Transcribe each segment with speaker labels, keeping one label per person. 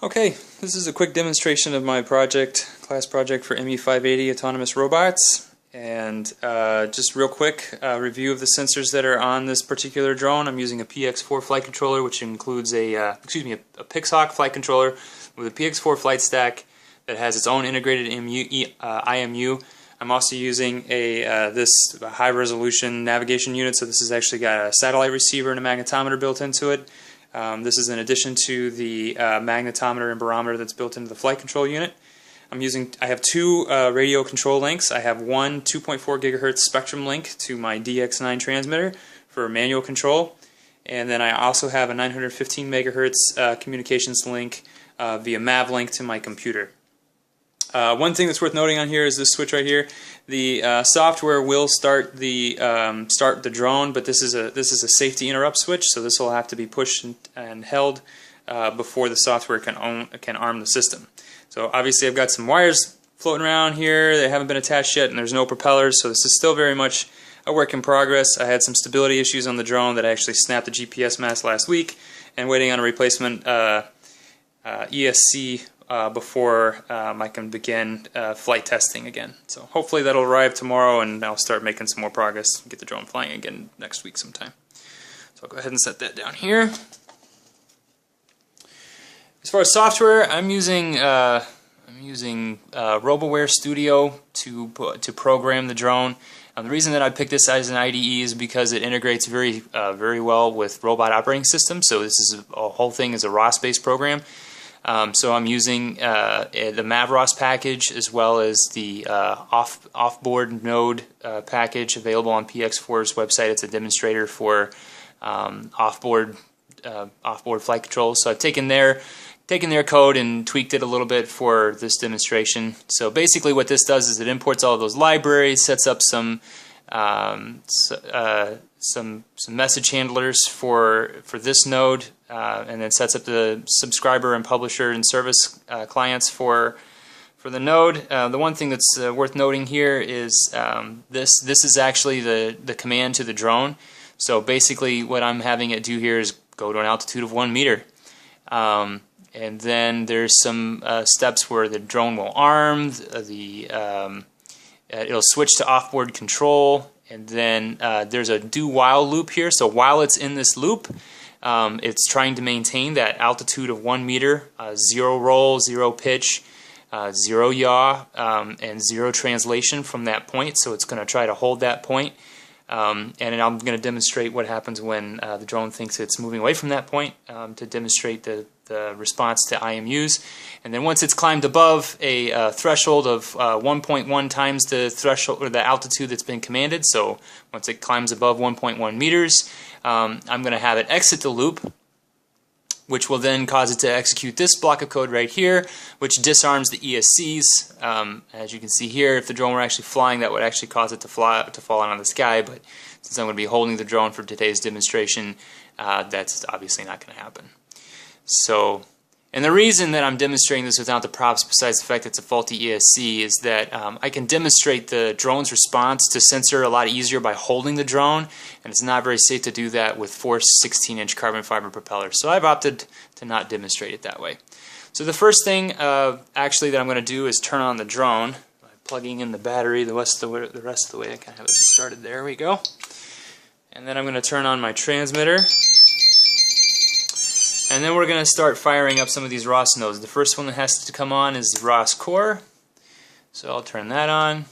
Speaker 1: Okay, this is a quick demonstration of my class project for ME580 autonomous robots. And just real quick, review of the sensors that are on this particular drone. I'm using a PX4 flight controller, which includes a Pixhawk flight controller with a PX4 flight stack that has its own integrated IMU. I'm also using this high-resolution navigation unit, so this has actually got a satellite receiver and a magnetometer built into it. This is in addition to the magnetometer and barometer that's built into the flight control unit. I have two radio control links. I have one 2.4 gigahertz spectrum link to my DX9 transmitter for manual control, and then I also have a 915 megahertz communications link via MAVLINK to my computer. One thing that's worth noting on here is this switch right here. The software will start the drone, but this is a safety interrupt switch, so this will have to be pushed and held before the software can arm the system. So obviously I've got some wires floating around here. They haven't been attached yet, and there's no propellers, so this is still very much a work in progress. I had some stability issues on the drone that I actually snapped the GPS mast last week, and waiting on a replacement ESC before I can begin flight testing again. So hopefully that'll arrive tomorrow, and I'll start making some more progress and get the drone flying again next week sometime. So I'll go ahead and set that down here. As far as software, I'm using RoboWare Studio to program the drone. The reason that I picked this as an IDE is because it integrates very well with robot operating systems. So this is a whole thing is a ROS-based program. So I'm using the MAVROS package as well as the offboard node package available on PX4's website. It's a demonstrator for offboard flight control. So I've taken their code and tweaked it a little bit for this demonstration. So basically what this does is it imports all of those libraries, sets up some message handlers for this node, and then sets up the subscriber and publisher and service clients for the node. The one thing that's worth noting here is this is actually the command to the drone. So basically what I'm having it do here is go to an altitude of 1 meter. And then there's some steps where the drone will arm, it'll switch to offboard control, and then there's a do while loop here. So while it's in this loop, it's trying to maintain that altitude of 1 meter, 0 roll, 0 pitch, 0 yaw, and 0 translation from that point. So it's going to try to hold that point. And I'm going to demonstrate what happens when the drone thinks it's moving away from that point to demonstrate the response to IMUs. And then once it's climbed above a threshold of 1.1 times the threshold or the altitude that's been commanded, so once it climbs above 1.1 meters, I'm going to have it exit the loop, which will then cause it to execute this block of code right here, which disarms the ESCs. As you can see here, if the drone were actually flying, that would actually cause it to fall out of the sky, but since I'm going to be holding the drone for today's demonstration, that's obviously not going to happen. So, and the reason that I'm demonstrating this without the props, besides the fact that it's a faulty ESC, is that I can demonstrate the drone's response to sensor a lot easier by holding the drone, and it's not very safe to do that with forced 16-inch carbon fiber propellers. So I've opted to not demonstrate it that way. So the first thing actually that I'm going to do is turn on the drone by plugging in the battery the rest of the way. I kind of have it started. There we go. And then I'm going to turn on my transmitter. And then we're going to start firing up some of these ROS nodes. The first one that has to come on is the ROS core. So I'll turn that on.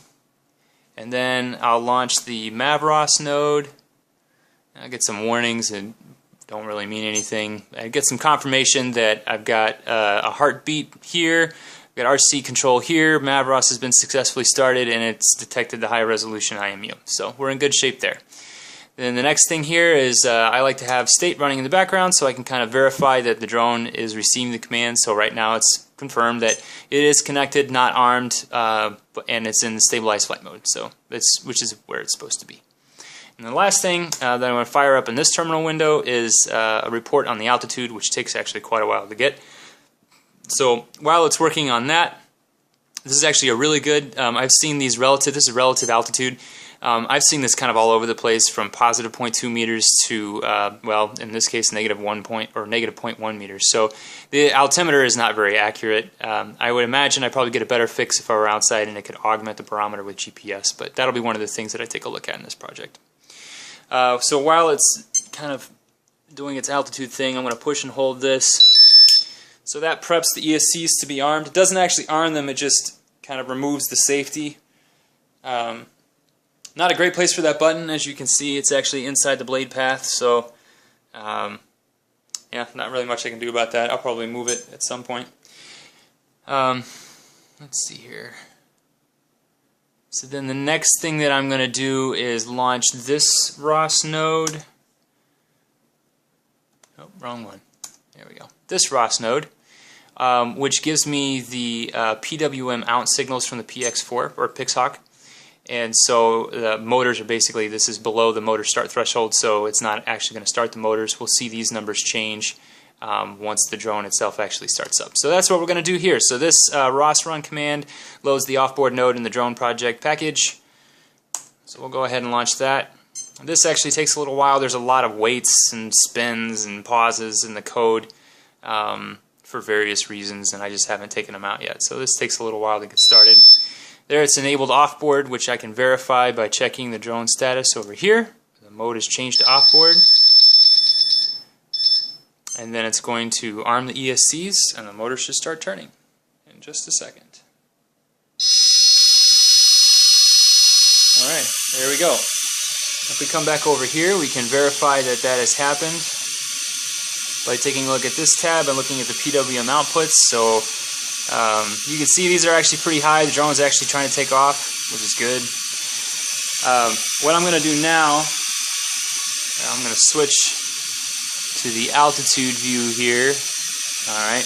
Speaker 1: And then I'll launch the MAVROS node. I'll get some warnings that don't really mean anything. I get some confirmation that I've got a heartbeat here. I've got RC control here. MAVROS has been successfully started, and it's detected the high resolution IMU. So we're in good shape there. Then the next thing here is I like to have state running in the background so I can kind of verify that the drone is receiving the command. So right now it's confirmed that it is connected, not armed, and it's in stabilized flight mode. So which is where it's supposed to be. And the last thing that I'm going to fire up in this terminal window is a report on the altitude, which takes actually quite a while to get. So while it's working on that, this is actually a really good. I've seen these relative. This is relative altitude. I've seen this kind of all over the place, from positive 0.2 meters to, well, in this case, negative 1 point or negative 0.1 meters. So the altimeter is not very accurate. I would imagine I'd probably get a better fix if I were outside and it could augment the barometer with GPS, but that'll be one of the things that I take a look at in this project. So while it's kind of doing its altitude thing, I'm going to push and hold this. So that preps the ESCs to be armed. It doesn't actually arm them, it just kind of removes the safety. Not a great place for that button. As you can see, it's actually inside the blade path, so yeah, not really much I can do about that. I'll probably move it at some point. Let's see here. So then the next thing that I'm going to do is launch this ROS node. Oh, wrong one. There we go. This ROS node, which gives me the PWM out signals from the PX4 or Pixhawk. And so the motors are basically, this is below the motor start threshold, so it's not actually going to start the motors. We'll see these numbers change once the drone itself actually starts up. So that's what we're going to do here. So this ROS run command loads the offboard node in the drone project package. So we'll go ahead and launch that. This actually takes a little while. There's a lot of waits and spins and pauses in the code for various reasons, and I just haven't taken them out yet. So this takes a little while to get started. There it's enabled offboard, which I can verify by checking the drone status over here. The mode is changed to offboard. And then it's going to arm the ESCs, and the motor should start turning in just a second. Alright, there we go. If we come back over here, we can verify that that has happened by taking a look at this tab and looking at the PWM outputs. So you can see these are actually pretty high. The drone is actually trying to take off, which is good. What I'm going to do now, I'm going to switch to the altitude view here. Alright.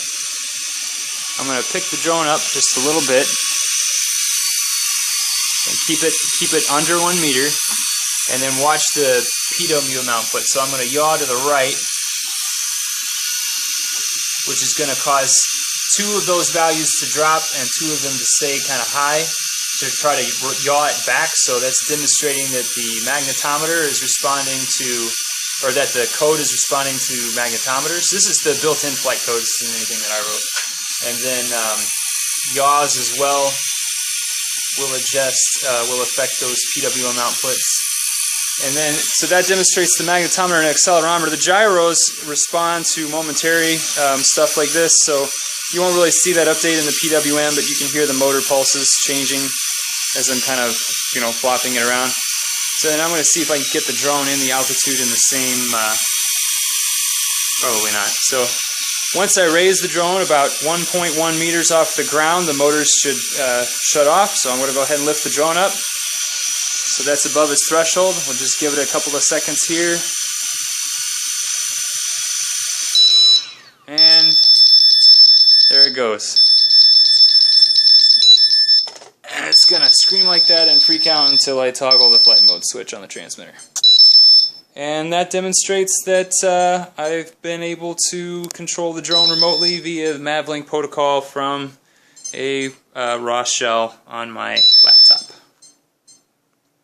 Speaker 1: I'm going to pick the drone up just a little bit and keep it under 1 meter, and then watch the PWM output. So I'm going to yaw to the right, which is going to cause 2 of those values to drop and 2 of them to stay kind of high to try to yaw it back. So that's demonstrating that the magnetometer is responding to, or that the code is responding to magnetometers. This is the built-in flight code. This isn't anything that I wrote. And then yaws as well will affect those PWM outputs. And then, so that demonstrates the magnetometer and accelerometer. The gyros respond to momentary stuff like this, so you won't really see that update in the PWM, but you can hear the motor pulses changing as I'm kind of, flopping it around. So then I'm going to see if I can get the drone in the altitude in the same, probably not. So once I raise the drone about 1.1 meters off the ground, the motors should shut off. So I'm going to go ahead and lift the drone up. So that's above its threshold. We'll just give it a couple of seconds here. And there it goes. And it's going to scream like that and freak out until I toggle the flight mode switch on the transmitter. And that demonstrates that I've been able to control the drone remotely via the MAVLINK protocol from a ROS shell on my laptop.